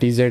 TZ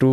2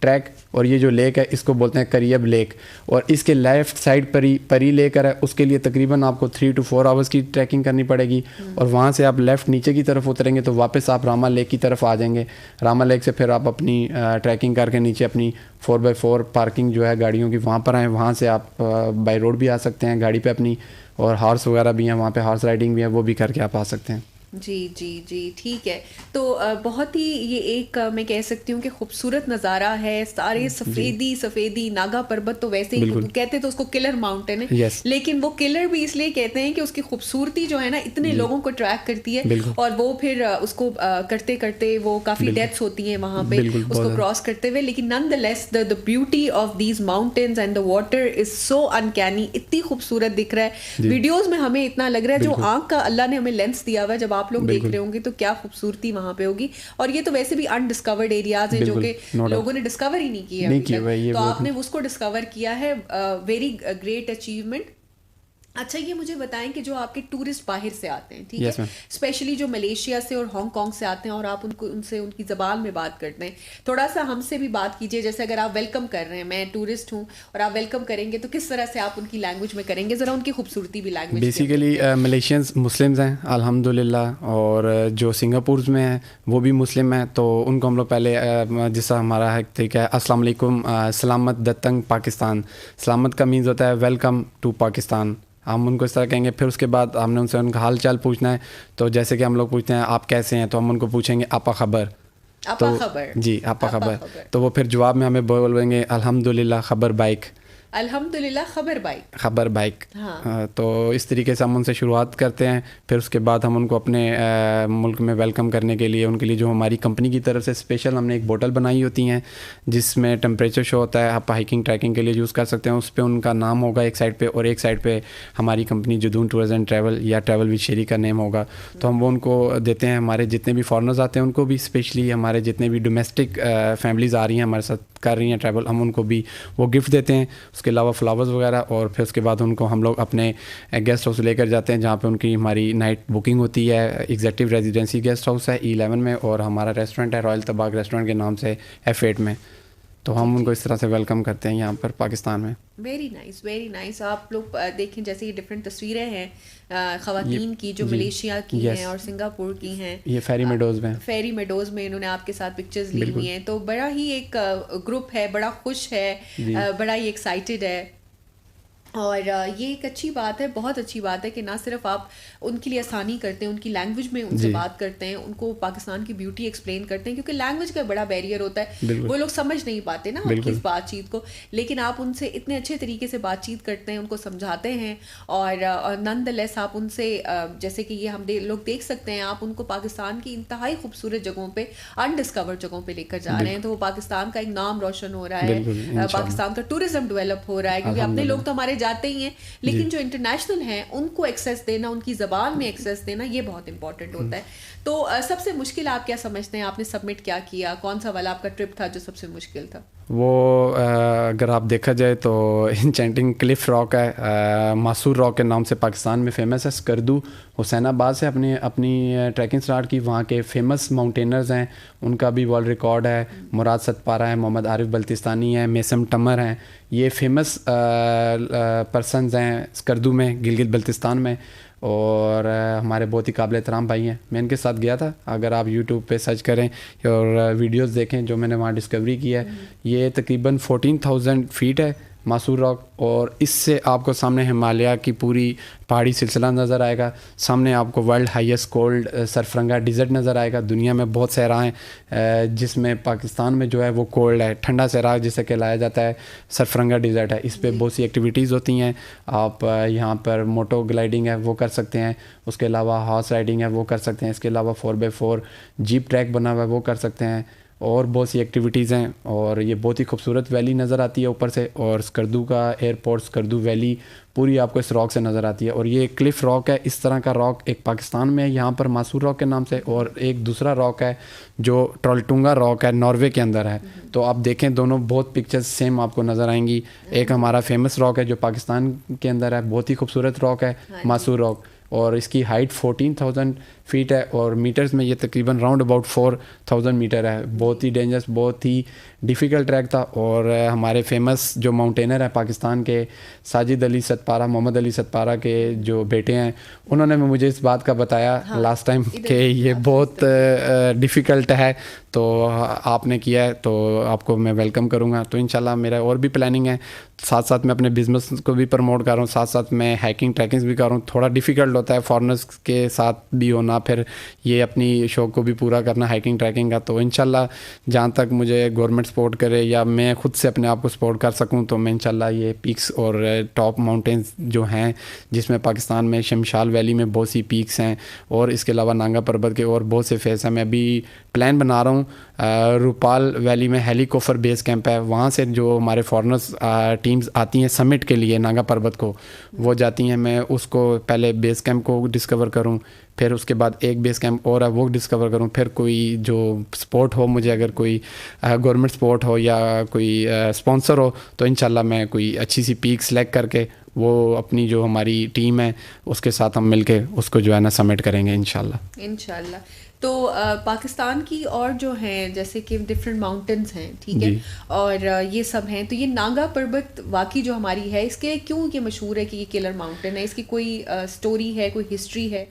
track, اور یہ جو لیک ہے اس کو بولتے ہیں کریب لیک, اور اس کے لیفٹ سائڈ پری لیک ہے, اس کے لیے تقریباً آپ کو 3 to 4 hours کی ٹریکنگ کرنی پڑے گی, اور وہاں سے آپ لیفٹ نیچے کی طرف اتریں گے تو واپس آپ راما لیک کی طرف آ جائیں گے. راما لیک سے پھر آپ اپنی ٹریکنگ کر کے نیچے اپنی 4x4 پارکنگ جو ہے گاڑیوں کی وہاں پر آئیں, وہاں سے آپ بائی روڈ بھی آ سکتے ہیں گاڑی پہ اپنی, اور ہارس وغیرہ بھی ہیں وہاں پہ, ہارس رائڈنگ بھی ہے, وہ بھی کر کے آپ آ سکتے ہیں. جی جی جی ٹھیک ہے. تو بہت ہی یہ ایک میں کہہ سکتی ہوں کہ خوبصورت نظارہ ہے, سارے سفیدی ناگا پربت تو ویسے ہی کہتے تو اس کو کلر ماؤنٹین ہے, لیکن وہ کلر بھی اس لیے کہتے ہیں کہ اس کی خوبصورتی جو ہے نا اتنے لوگوں کو ٹریک کرتی ہے, اور وہ پھر اس کو کرتے کرتے وہ کافی ڈیتھس ہوتی ہیں وہاں پہ اس کو کراس کرتے ہوئے, لیکن nonetheless the beauty of these mountains and the water is so uncanny, اتنی خوبصورت دکھ رہا ہے ویڈیوز میں, ہمیں اتنا لگ رہا ہے جو آنکھ کا اللہ نے ہمیں لینس دیا ہوا ہے, جب آپ لوگ دیکھ رہے ہوں گے تو کیا خوبصورتی وہاں پہ ہوگی. اور یہ تو ویسے بھی انڈسکورڈ ایریاز ہیں جو کہ لوگوں نے ڈسکور ہی نہیں کیے ابھی تک, تو آپ نے اس کو ڈسکور کیا ہے, ویری گریٹ اچیومنٹ. اچھا یہ مجھے بتائیں کہ جو آپ کے ٹورسٹ باہر سے آتے ہیں, ٹھیک ہے, اسپیشلی جو ملیشیا سے اور ہانگ کانگ سے آتے ہیں, اور آپ ان سے ان کی زبان میں بات کرتے ہیں, تھوڑا سا ہم سے بھی بات کیجیے. جیسے اگر آپ ویلکم کر رہے ہیں, میں ٹورسٹ ہوں اور آپ ویلکم کریں گے تو کس طرح سے آپ ان کی لینگویج میں کریں گے, ذرا ان کی خوبصورتی بھی لینگویج. بیسیکلی ملیشینس مسلمز ہیں الحمدللہ, اور جو سنگاپورز میں ہیں وہ بھی مسلم ہیں, تو ان کو ہم لوگ پہلے جیسا ہمارا ہے طریقہ ہے السلام علیکم, سلامت دتنگ پاکستان, سلامت کا مینز ہوتا ہے ویلکم ٹو پاکستان, ہم ان کو اس طرح کہیں گے. پھر اس کے بعد ہم نے ان سے ان کا حال چال پوچھنا ہے, تو جیسے کہ ہم لوگ پوچھتے ہیں آپ کیسے ہیں, تو ہم ان کو پوچھیں گے آپا خبر, تو جی آپا خبر, تو وہ پھر جواب میں ہمیں بولیں گے الحمدللہ خبر بائک, الحمدللہ خبر بائک. تو اس طریقے سے ہم ان سے شروعات کرتے ہیں. پھر اس کے بعد ہم ان کو اپنے ملک میں ویلکم کرنے کے لیے ان کے لیے جو ہماری کمپنی کی طرف سے اسپیشل ہم نے ایک بوٹل بنائی ہوتی ہیں جس میں ٹمپریچر شو ہوتا ہے, آپ ہائکنگ ٹریکنگ کے لیے یوز کر سکتے ہیں. اس پہ ان کا نام ہوگا ایک سائڈ پہ, اور ایک سائڈ پہ ہماری company Jadoon tours and travel یا ٹریول وتھ شیری کا نیم ہوگا. تو ہم وہ ان کو دیتے ہیں. ہمارے جتنے بھی فارنرز آتے ہیں ان کو بھی, اسپیشلی ہمارے جتنے بھی ڈومیسٹک فیملیز آ رہی ہیں ہمارے ساتھ کر رہی ہیں ٹریول, ہم ان کو بھی وہ گفٹ دیتے ہیں. اس کے علاوہ فلاورز وغیرہ, اور پھر اس کے بعد ان کو ہم لوگ اپنے گیسٹ ہاؤس لے کر جاتے ہیں جہاں پہ ان کی ہماری نائٹ بکنگ ہوتی ہے. ایگزیکٹو ریزیڈینسی گیسٹ ہاؤس ہے E11 میں, اور ہمارا ریسٹورنٹ ہے رائل طباق ریسٹورنٹ کے نام سے F8 میں. تو ہم ان کو اس طرح سے ویلکم کرتے ہیں یہاں پر پاکستان میں. Very nice very nice. آپ لوگ دیکھیں جیسے یہ ڈفرینٹ تصویریں ہیں خواتین کی جو ملیشیا کی ہیں اور سنگاپور کی ہیں, یہ فیری میڈوز میں انہوں نے آپ کے ساتھ پکچرز لی ہوئی ہیں. تو بڑا ہی ایک گروپ ہے, بڑا خوش ہے, بڑا ہی ایکسائٹیڈ ہے, اور یہ ایک اچھی بات ہے, بہت اچھی بات ہے کہ نہ صرف آپ ان کے لیے آسانی کرتے ہیں, ان کی لینگویج میں ان سے بات کرتے ہیں, ان کو پاکستان کی بیوٹی ایکسپلین کرتے ہیں, کیونکہ لینگویج کا بڑا بیریئر ہوتا ہے, وہ لوگ سمجھ نہیں پاتے نا آپ کی اس بات چیت کو, لیکن آپ ان سے اتنے اچھے طریقے سے بات چیت کرتے ہیں, ان کو سمجھاتے ہیں, اور نن دا لیس آپ ان سے جیسے کہ یہ ہم لوگ دیکھ سکتے ہیں, آپ ان کو پاکستان کی انتہائی خوبصورت جگہوں پہ, انڈسکورڈ جگہوں پہ لے کر جا رہے ہیں. تو وہ پاکستان کا ایک نام روشن ہو رہا ہے, پاکستان کا ٹورزم ڈیولپ ہو رہا ہے, کیونکہ اپنے لوگ تو ہمارے جاتے ہی ہیں, لیکن جو انٹرنیشنل ہیں ان کو ایکسیس دینا, ان کی زبان میں ایکسیس دینا, یہ بہت امپورٹنٹ ہوتا ہے. تو سب سے مشکل آپ کیا سمجھتے ہیں, آپ نے سبمٹ کیا کیا, کون سا والا آپ کا ٹرپ تھا جو سب سے مشکل تھا؟ وہ اگر آپ دیکھا جائے تو انچینٹنگ کلف راک ہے, ماسور راک کے نام سے پاکستان میں فیمس ہے. اسکردو حسین آباد سے اپنی ٹریکنگ سٹارٹ کی, وہاں کے فیمس ماؤنٹینرز ہیں, ان کا بھی ورلڈ ریکارڈ ہے. مراد ستپارہ ہے, محمد عارف بلتستانی ہیں, میسم ٹمر ہیں, یہ فیمس پرسنز ہیں اسکردو میں, گلگت بلتستان میں, اور ہمارے بہت ہی قابل احترام بھائی ہیں. میں ان کے ساتھ گیا تھا, اگر آپ یوٹیوب پہ سرچ کریں اور ویڈیوز دیکھیں جو میں نے وہاں ڈسکوری کی ہے, یہ تقریباً 14,000 فیٹ ہے ماسور راک, اور اس سے آپ کو سامنے ہمالیہ کی پوری پہاڑی سلسلہ نظر آئے گا, سامنے آپ کو ورلڈ ہائیسٹ کولڈ سرفرنگا ڈیزرٹ نظر آئے گا. دنیا میں بہت صحرا ہیں جس میں پاکستان میں جو ہے وہ کولڈ ہے, ٹھنڈا صحرا جسے کہلایا جاتا ہے سرفرنگا ڈیزرٹ ہے. اس پہ بہت سی ایکٹیویٹیز ہوتی ہیں, آپ یہاں پر موٹو گلائڈنگ ہے وہ کر سکتے ہیں, اس کے علاوہ ہارس رائڈنگ ہے وہ کر سکتے ہیں, اس کے علاوہ 4x4 جیپ ٹریک بنا ہوا ہے وہ کر سکتے ہیں, اور بہت سی ایکٹیویٹیز ہیں. اور یہ بہت ہی خوبصورت ویلی نظر آتی ہے اوپر سے, اور اسکردو کا ایئرپورٹ اسکردو ویلی پوری آپ کو اس راک سے نظر آتی ہے. اور یہ کلف راک ہے, اس طرح کا راک ایک پاکستان میں ہے یہاں پر ماسور راک کے نام سے, اور ایک دوسرا راک ہے جو ٹرالٹونگا راک ہے, ناروے کے اندر ہے. تو آپ دیکھیں دونوں بہت پکچرز سیم آپ کو نظر آئیں گی. ایک ہمارا فیمس راک ہے جو پاکستان کے اندر ہے, بہت ہی خوبصورت راک ہے ماسور راک, اور اس کی ہائٹ 14,000 فیٹ ہے اور میٹرز میں یہ تقریباً راؤنڈ اباؤٹ 4,000 میٹر ہے. بہت ہی ڈینجرس, بہت ہی ڈیفیکلٹ ٹریک تھا. اور ہمارے فیمس جو ماؤنٹینر ہیں پاکستان کے, ساجد علی ستپارہ, محمد علی ستپارہ کے جو بیٹے ہیں, انہوں نے مجھے اس بات کا بتایا لاسٹ ٹائم کہ یہ بہت ڈیفیکلٹ ہے, تو آپ نے کیا ہے تو آپ کو میں ویلکم کروں گا. تو انشاءاللہ میرا اور بھی پلاننگ ہے, ساتھ ساتھ میں اپنے بزنس کو بھی پروموٹ کر رہا ہوں, ساتھ ساتھ میں ہیکنگ ٹریکنگس بھی کر رہا ہوں. تھوڑا ڈیفیکلٹ ہوتا ہے فارنرز کے ساتھ بھی ہونا, پھر یہ اپنی شوق کو بھی پورا کرنا ہیکنگ ٹریکنگ کا. تو انشاءاللہ جہاں تک مجھے گورنمنٹ سپورٹ کرے یا میں خود سے اپنے آپ کو سپورٹ کر سکوں تو میں انشاءاللہ یہ پیکس اور ٹاپ ماؤنٹینز جو ہیں, جس میں پاکستان میں شمشال ویلی میں بہت سی پیکس ہیں اور اس کے علاوہ نانگا پربت کے اور بہت سے فیس ہیں. میں ابھی پلان بنا رہا ہوں روپال ویلی میں ہیلی کوفر بیس کیمپ ہے, وہاں سے جو ہمارے فارنرز ٹیمز آتی ہیں سمٹ کے لیے نانگا پربت کو, وہ جاتی ہیں. میں اس کو پہلے بیس کیمپ کو ڈسکور کروں, پھر اس کے بعد ایک بیس کیمپ اور ہے وہ ڈسکور کروں, پھر کوئی جو سپورٹ ہو مجھے, اگر کوئی گورنمنٹ سپورٹ ہو یا کوئی اسپانسر ہو تو انشاءاللہ میں کوئی اچھی سی پیک سلیکٹ کر کے وہ اپنی جو ہماری ٹیم ہے اس کے ساتھ ہم مل کے اس کو جو ہے نا سمٹ کریں گے انشاءاللہ. تو پاکستان کی اور جو ہیں جیسے کہ ڈفرینٹ ماؤنٹینس ہیں, ٹھیک ہے, اور یہ سب ہیں, تو یہ نانگا پربت واقعی جو ہماری ہے اس کے کیوں یہ مشہور ہے کہ یہ کلر ماؤنٹین ہے؟ اس کی کوئی سٹوری ہے, کوئی ہسٹری ہے؟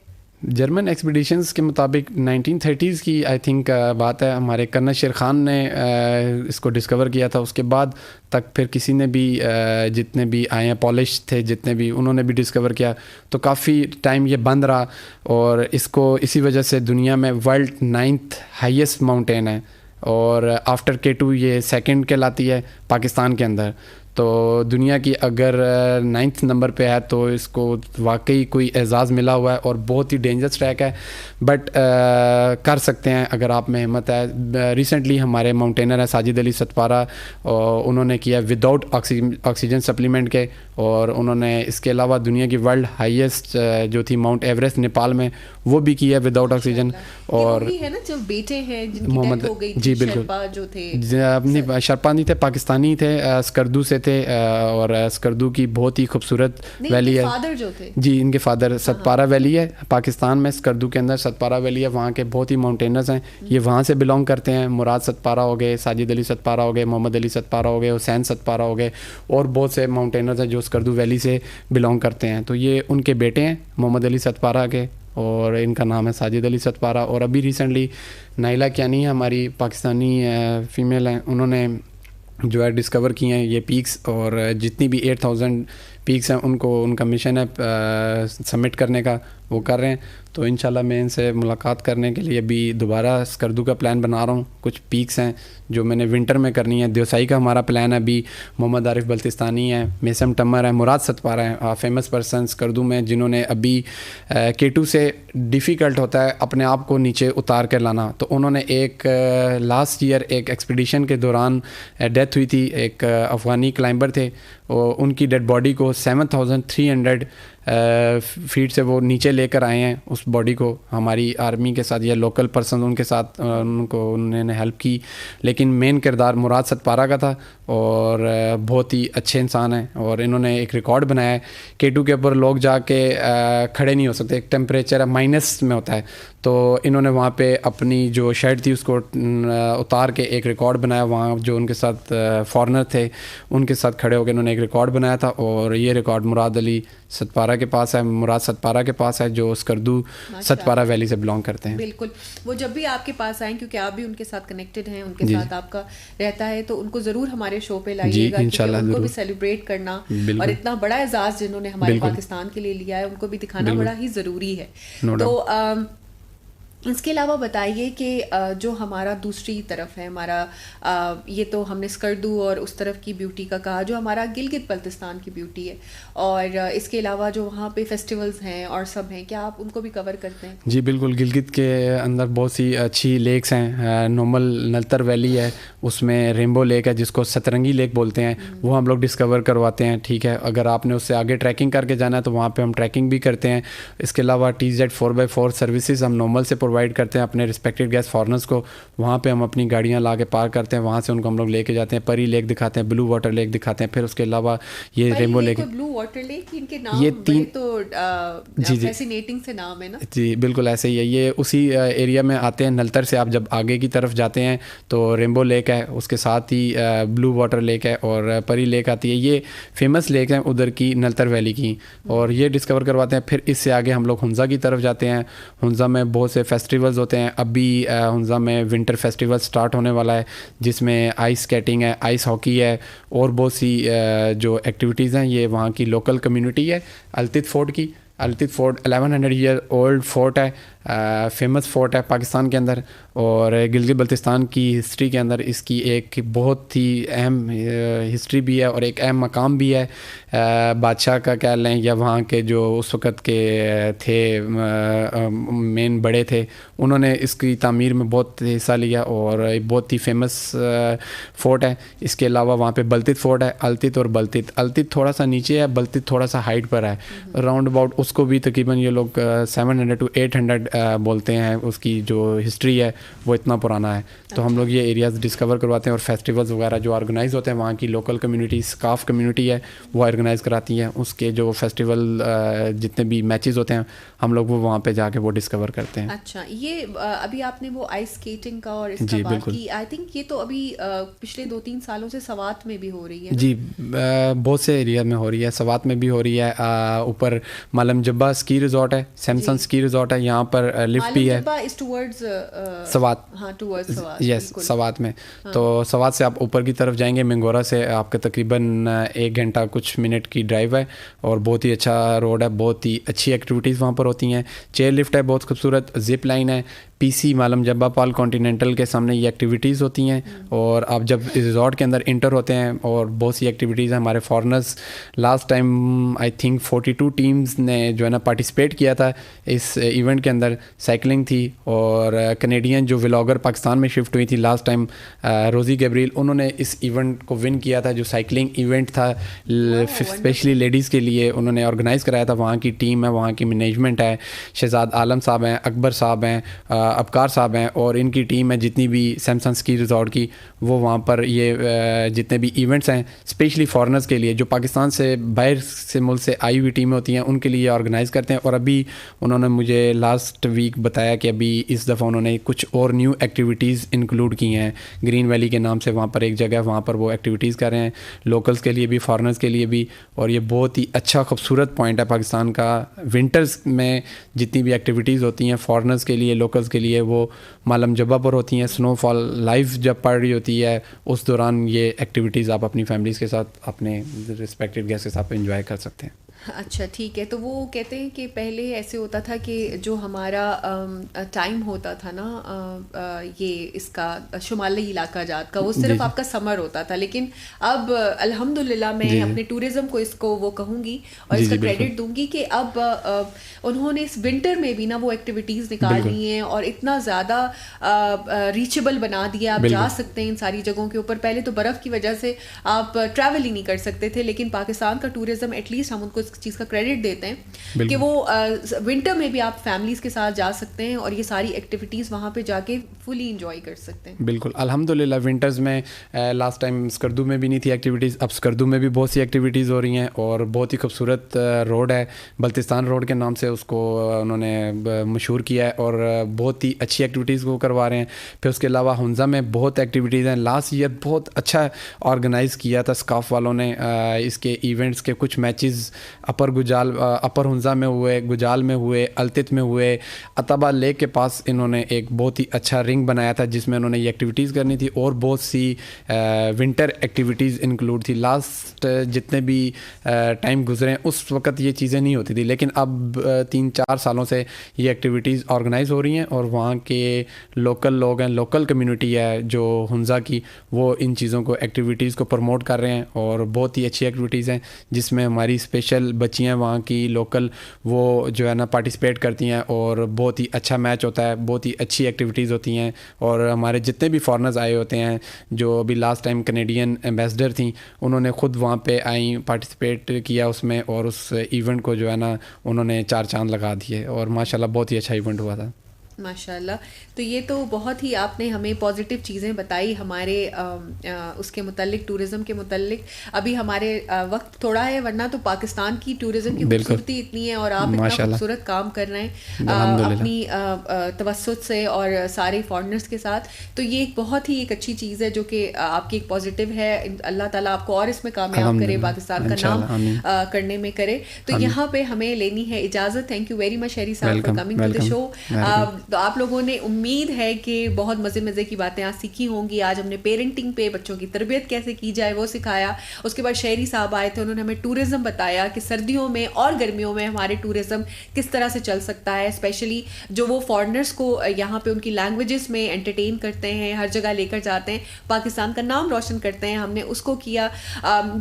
جرمن ایکسپیڈیشنز کے مطابق 1930s کی آئی تھنک بات ہے, ہمارے کرنل شیر خان نے اس کو ڈسکور کیا تھا. اس کے بعد تک پھر کسی نے بھی جتنے بھی آئے ہیں پالش تھے جتنے بھی, انہوں نے بھی ڈسکور کیا, تو کافی ٹائم یہ بند رہا. اور اس کو اسی وجہ سے دنیا میں ورلڈ 9th ہائیسٹ ماؤنٹین ہے, اور آفٹر K2 یہ سیکنڈ کہلاتی ہے پاکستان کے اندر. تو دنیا کی اگر 9th نمبر پہ ہے تو اس کو واقعی کوئی اعزاز ملا ہوا ہے, اور بہت ہی ڈینجرس ٹریک ہے, بٹ کر سکتے ہیں اگر آپ میں ہمت ہے. ریسنٹلی ہمارے ماؤنٹینر ہیں ساجد علی ستپارہ, انہوں نے کیا وداؤٹ آکسیجن سپلیمنٹ کے, اور انہوں نے اس کے علاوہ دنیا کی ورلڈ ہائیسٹ جو تھی ماؤنٹ ایوریسٹ نیپال میں وہ بھی کی ہے وداؤٹ آکسیجن. اور ہے نا جو بیٹے ہیں جن کی محمد, ڈیتھ ہو گئی, جی بالکل, جو تھے اپنی شرپا نہیں تھے, پاکستانی تھے, اسکردو سے تھے, اور اسکردو کی بہت ہی خوبصورت ویلی ہے. جی ان کے فادر ستپارہ ویلی ہے پاکستان میں, اسکردو کے اندر ستپارہ ویلی ہے, وہاں کے بہت ہی ماؤنٹینرز ہیں, یہ وہاں سے بلانگ کرتے ہیں. مراد ستپارہ ہو گئے, ساجد علی ستپارہ ہو گئے, محمد علی ستپارہ ہو گئے, حسین ستپارہ ہو گئے, اور بہت سے ماؤنٹینرز ہیں جو اسکردو ویلی سے بلانگ کرتے ہیں. تو یہ ان کے بیٹے ہیں محمد علی ستپارہ کے, اور ان کا نام ہے ساجد علی ستپارہ. اور ابھی ریسنٹلی نائلہ کیانی ہماری پاکستانی فیمیل ہیں, انہوں نے جو ہے ڈسکور کی ہیں یہ پیکس, اور جتنی بھی 8,000 پیکس ہیں ان کو ان کا مشن ہے سبمٹ کرنے کا, وہ کر رہے ہیں. تو انشاءاللہ میں ان سے ملاقات کرنے کے لیے ابھی دوبارہ اسکردو کا پلان بنا رہا ہوں. کچھ پیکس ہیں جو میں نے ونٹر میں کرنی ہے. دیوسائی کا ہمارا پلان ہے ابھی, محمد عارف بلتستانی ہے, میسم ٹمر ہے, مراد ستپارہ ہیں, فیمس پرسن اسکردو میں جنہوں نے ابھی K2 سے ڈیفیکلٹ ہوتا ہے اپنے آپ کو نیچے اتار کر لانا, تو انہوں نے ایک لاسٹ ایئر ایک ایکسپیڈیشن کے دوران ڈیتھ ہوئی تھی. ایک افغانی کلائمبر تھے, ان کی ڈیڈ باڈی کو 7,300 فیٹ سے وہ نیچے لے کر آئے ہیں. اس باڈی کو ہماری آرمی کے ساتھ یا لوکل پرسن ان کے ساتھ انہوں نے ہیلپ کی, لیکن مین کردار مراد ستپارہ کا تھا, اور بہت ہی اچھے انسان ہیں. اور انہوں نے ایک ریکارڈ بنایا ہے, K2 کے اوپر لوگ جا کے کھڑے نہیں ہو سکتے, ایک ٹیمپریچر ہے مائنس میں ہوتا ہے, تو انہوں نے وہاں پہ اپنی جو شرٹ تھی اس کو اتار کے ایک ریکارڈ بنایا. وہاں جو ان کے ساتھ فارنر تھے ان کے ساتھ کھڑے ہو کے انہوں نے ایک ریکارڈ بنایا تھا, اور یہ ریکارڈ مراد علی ستپارہ کے پاس ہے, مراد ستپارہ کے پاس ہے, جو اسکردو ستپارہ ویلی سے بلانگ کرتے ہیں. بالکل, وہ جب بھی آپ کے پاس آئیں, کیونکہ آپ بھی ان کے ساتھ کنیکٹڈ ہیں, ان کے ساتھ آپ کا رہتا ہے, تو ان کو ضرور ہمارے شو پہ لائیے گا, کیونکہ ان کو بھی سیلیبریٹ کرنا اور اتنا بڑا اعزاز جنہوں نے ہمارے پاکستان کے لیے لیا ہے ان کو بھی دکھانا بڑا ہی ضروری ہے. تو اس کے علاوہ بتائیے کہ جو ہمارا دوسری طرف ہے, ہمارا یہ تو ہم نے اسکردو اور اس طرف کی بیوٹی کا کہا, جو ہمارا گلگت بلتستان کی بیوٹی ہے, اور اس کے علاوہ جو وہاں پہ فیسٹیولز ہیں اور سب ہیں, کیا آپ ان کو بھی کور کرتے ہیں؟ جی بالکل, گلگت کے اندر بہت سی اچھی لیکس ہیں. نومل نلتر ویلی ہے, اس میں رینبو لیک ہے جس کو سترنگی لیک بولتے ہیں, وہ ہم لوگ ڈسکور کرواتے ہیں. ٹھیک ہے, اگر آپ نے اس سے آگے ٹریکنگ کر کے جانا ہے تو وہاں پہ ہم ٹریکنگ بھی کرتے ہیں. اس کے علاوہ TZ 4x4 سروسز ہم نومل سے پرووائڈ کرتے ہیں اپنے رسپیکٹڈ گیسٹ فارنرز کو. وہاں پہ ہم اپنی گاڑیاں لا کے پارک کرتے ہیں, وہاں سے ان کو ہم لوگ لے کے جاتے ہیں, پری لیک دکھاتے ہیں, بلو واٹر لیک دکھاتے ہیں. پھر اس کے علاوہ یہ ریمبو لیک, بلو واٹر لیک, ان کے نام یہ تین تو فیسینیٹنگ سے نام ہے نا. جی بالکل ایسے ہی ہے. یہ اسی ایریا میں آتے ہیں. نلتر سے آپ جب آگے کی طرف جاتے ہیں تو ریمبو لیک ہے, اس کے ساتھ ہی بلو واٹر لیک ہے اور پری لیک آتی ہے. یہ فیمس لیک ہیں ادھر کی, نلتر ویلی کی, اور یہ ڈسکور کرواتے ہیں. پھر اس سے آگے ہم لوگ ہنزا کی طرف جاتے ہیں. ہنزا میں بہت سے فیسٹیولز ہوتے ہیں. ابھی ہنزا میں ونٹر فیسٹیول سٹارٹ ہونے والا ہے, جس میں آئس اسکیٹنگ ہے, آئس ہاکی ہے, اور بہت سی جو ایکٹیویٹیز ہیں. یہ وہاں کی لوکل کمیونٹی ہے التت فورٹ کی. التت فورٹ 1100 ایئر اولڈ فورٹ ہے, فیمس فورٹ ہے پاکستان کے اندر, اور گلگت بلتستان کی ہسٹری کے اندر اس کی ایک بہت ہی اہم ہسٹری بھی ہے اور ایک اہم مقام بھی ہے. بادشاہ کا کہہ لیں یا وہاں کے جو اس وقت کے تھے مین بڑے تھے, انہوں نے اس کی تعمیر میں بہت حصہ لیا, اور بہت ہی فیمس فورٹ ہے. اس کے علاوہ وہاں پہ بلتت فورٹ ہے, التت اور بلتت. التت تھوڑا سا نیچے ہے, بلتت تھوڑا سا ہائٹ پر ہے. راؤنڈ اباؤٹ اس کو بھی تقریباً یہ لوگ 700 to 800 بولتے ہیں. اس کی جو ہسٹری ہے وہ اتنا پرانا ہے. تو ہم لوگ یہ ایریاز ڈسکور کرواتے ہیں, اور فیسٹیولز وغیرہ جو آرگنائز ہوتے ہیں وہاں کی لوکل کمیونٹی, سکاف کمیونٹی ہے, وہ آرگنائز کراتی ہیں. اس کے جو فیسٹیول جتنے بھی میچز ہوتے ہیں ہم لوگ وہ وہاں پہ جا کے وہ ڈسکور کرتے ہیں. اچھا, یہ ابھی آپ نے وہ آئس اسکیٹنگ کا اور اس کا بات کی, آئی تھنک یہ تو ابھی پچھلے 2-3 سالوں سے سوات میں بھی ہو رہی ہے. جی بہت سے ایریا میں ہو رہی ہے, سوات میں بھی ہو رہی ہے. اوپر مالم جبہ اسکی ریزورٹ ہے, سیمسن اسکی ریزورٹ ہے, یہاں پر لفٹ بھی ہے. سوات, ہاں ٹورڈز سوات, یس سوات میں. تو سوات سے آپ اوپر کی طرف جائیں گے, منگورا سے آپ کا تقریباً 1 گھنٹہ کچھ منٹ کی ڈرائیو ہے, اور بہت ہی اچھا روڈ ہے. بہت ہی اچھی ایکٹیویٹیز وہاں پر ہوتی ہیں. چیئر لفٹ ہے بہت خوبصورت, زپ لائن ہے. پی سی مالم جبہ پال کانٹیننٹل کے سامنے یہ ایکٹیویٹیز ہوتی ہیں, اور آپ جب ریزورٹ کے اندر انٹر ہوتے ہیں, اور بہت سی ایکٹیویٹیز ہیں. ہمارے foreigners last time I think 42 teams نے جو ہے نا پارٹیسپیٹ کیا تھا اس ایونٹ کے اندر. سائیکلنگ تھی, اور کینیڈین جو ولاگر پاکستان میں شفٹ ہوئی تھی لاسٹ ٹائم, روزی گیبریل, انہوں نے اس ایونٹ کو ون کیا تھا. جو سائیکلنگ ایونٹ تھا اسپیشلی لیڈیز کے لیے, انہوں نے آرگنائز کرایا تھا. وہاں کی ٹیم ہے, وہاں کی مینجمنٹ ہے, شہزاد عالم صاحب ہیں, اکبر صاحب ہیں, ابکار صاحب ہیں, اور ان کی ٹیم ہے جتنی بھی سیمسن اسکی ریزورٹ کی. وہ وہاں پر یہ جتنے بھی ایونٹس ہیں اسپیشلی فارنرز کے لیے, جو پاکستان سے باہر سے ملک سے آئی ہوئی ٹیمیں ہوتی ہیں, ان کے لیے آرگنائز کرتے ہیں. اور ابھی انہوں نے مجھے لاسٹ ویک بتایا کہ ابھی اس دفعہ انہوں نے کچھ اور نیو ایکٹیویٹیز انکلوڈ کی ہیں. گرین ویلی کے نام سے وہاں پر ایک جگہ ہے, وہاں پر وہ ایکٹیویٹیز کر رہے ہیں, لوکلز کے لیے بھی فارنرز کے لیے بھی. اور یہ بہت ہی اچھا خوبصورت پوائنٹ ہے پاکستان کا. ونٹرز میں جتنی بھی ایکٹیویٹیز ہوتی ہیں فارنرز کے لیے, لوکلز کے لیے, وہ مالم جبہ پر ہوتی ہیں. سنو فال لائیو جب پڑ رہی ہوتی ہے, اس دوران یہ ایکٹیویٹیز آپ اپنی فیملیز کے ساتھ, اپنے رسپیکٹڈ گیسٹ کے ساتھ انجوائے کر سکتے ہیں. اچھا ٹھیک ہے. تو وہ کہتے ہیں کہ پہلے ایسے ہوتا تھا کہ جو ہمارا ٹائم ہوتا تھا نا یہ اس کا شمالی علاقہ جات کا, وہ صرف آپ کا سمر ہوتا تھا. لیکن اب الحمدللہ میں اپنے ٹورزم کو اس کو وہ کہوں گی اور اس کا کریڈٹ دوں گی کہ اب انہوں نے اس ونٹر میں بھی نا وہ ایکٹیویٹیز نکال لی ہیں, اور اتنا زیادہ ریچیبل بنا دیا, آپ جا سکتے ہیں ان ساری جگہوں کے اوپر. پہلے تو برف کی وجہ سے آپ ٹریول ہی نہیں کر سکتے تھے, لیکن پاکستان کا ٹورزم ایٹ لیسٹ ہم ان کو چیز کا کریڈٹ دیتے ہیں کہ وہ ونٹر میں بھی آپ فیملیز کے ساتھ جا سکتے ہیں, اور یہ ساری ایکٹیویٹیز وہاں پہ جا کے فلی انجوائے کر سکتے ہیں. بالکل الحمدللہ. ونٹرز میں لاسٹ ٹائم اسکردو میں بھی نہیں تھی ایکٹیویٹیز, اب اسکردو میں بھی بہت سی ایکٹیویٹیز ہو رہی ہیں, اور بہت ہی خوبصورت روڈ ہے, بلتستان روڈ کے نام سے اس کو انہوں نے مشہور کیا ہے, اور بہت ہی اچھی ایکٹیویٹیز کو کروا رہے ہیں. پھر اس کے علاوہ ہنزا میں بہت ایکٹیویٹیز ہیں. لاسٹ ایئر بہت اچھا آرگنائز کیا تھا اسکاف والوں نے. اس کے ایونٹس کے کچھ میچز اپر گجال, اپر ہنزا میں ہوئے, گجال میں ہوئے, التت میں ہوئے. عتبہ لیک کے پاس انہوں نے ایک بہت ہی اچھا رنگ بنایا تھا جس میں انہوں نے یہ ایکٹیویٹیز کرنی تھی, اور بہت سی ونٹر ایکٹیویٹیز انکلوڈ تھی. لاسٹ جتنے بھی ٹائم گزرے اس وقت یہ چیزیں نہیں ہوتی تھی, لیکن اب 3-4 سالوں سے یہ ایکٹیویٹیز آرگنائز ہو رہی ہیں, اور وہاں کے لوکل لوگ ہیں, لوکل کمیونٹی ہے جو ہنزا کی, وہ ان چیزوں کو ایکٹیویٹیز کو پروموٹ کر رہے ہیں. اور بہت ہی اچھی ایکٹیویٹیز ہیں جس میں ہماری اسپیشل بچیاں وہاں کی لوکل وہ جو ہے نا پارٹیسپیٹ کرتی ہیں, اور بہت ہی اچھا میچ ہوتا ہے, بہت ہی اچھی ایکٹیویٹیز ہوتی ہیں. اور ہمارے جتنے بھی فارنرز آئے ہوتے ہیں, جو ابھی لاسٹ ٹائم کینیڈین ایمبیسڈر تھیں, انہوں نے خود وہاں پہ آئیں, پارٹیسپیٹ کیا اس میں, اور اس ایونٹ کو جو ہے نا انہوں نے 4 چاند لگا دیے, اور ماشاءاللہ بہت ہی اچھا ایونٹ ہوا تھا. ماشاءاللہ. تو یہ تو بہت ہی آپ نے ہمیں پازیٹیو چیزیں بتائی ہمارے اس کے متعلق، ٹورزم کے متعلق. ابھی ہمارے وقت تھوڑا ہے، ورنہ تو پاکستان کی ٹورزم کی خوبصورتی اتنی ہے اور آپ اتنا خوبصورت کام کر رہے ہیں اپنی توسط سے اور سارے فارنرز کے ساتھ. تو یہ ایک بہت ہی ایک اچھی چیز ہے جو کہ آپ کی ایک پازیٹیو ہے. اللہ تعالیٰ آپ کو اور اس میں کامیاب کرے، پاکستان کا نام کرنے میں کرے. تو یہاں پہ ہمیں لینی ہے اجازت. تھینک یو ویری مچ شہری صاحب فار کمنگ ٹو دی شو. تو آپ لوگوں نے امید ہے کہ بہت مزے کی باتیں آج سیکھی ہوں گی. آج ہم نے پیرنٹنگ پہ، بچوں کی تربیت کیسے کی جائے وہ سکھایا. اس کے بعد شہری صاحب آئے تھے، انہوں نے ہمیں ٹورزم بتایا کہ سردیوں میں اور گرمیوں میں ہمارے ٹورزم کس طرح سے چل سکتا ہے، اسپیشلی جو وہ فارنرس کو یہاں پہ ان کی لینگویجز میں انٹرٹین کرتے ہیں، ہر جگہ لے کر جاتے ہیں، پاکستان کا نام روشن کرتے ہیں. ہم نے اس کو کیا.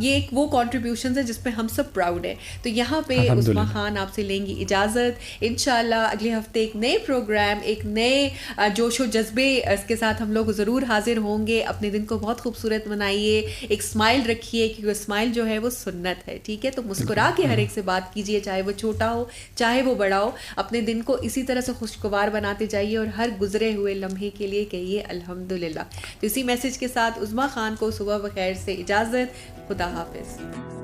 یہ ایک وہ کنٹریبیوشنز ہے جس پہ ہم سب پراؤڈ ہیں. تو یہاں پہ عظمیٰ خان آپ سے لیں گی اجازت. انشاءاللہ اگلے ہفتے ایک نئے پروگرام، ایک نئے جوش و جذبے اس کے ساتھ ہم لوگ ضرور حاضر ہوں گے. اپنے دن کو بہت خوبصورت بنائیے، ایک اسمائل رکھیے کیونکہ اسمائل جو ہے وہ سنت ہے. ٹھیک ہے، تو مسکرا کے ہر ایک سے بات کیجیے، چاہے وہ چھوٹا ہو چاہے وہ بڑا ہو. اپنے دن کو اسی طرح سے خوشگوار بناتے جائیے اور ہر گزرے ہوئے لمحے کے لیے کہیے الحمدللہ. تو اسی میسج کے ساتھ عظمیٰ خان کو صبح بخیر سے اجازت. خدا حافظ.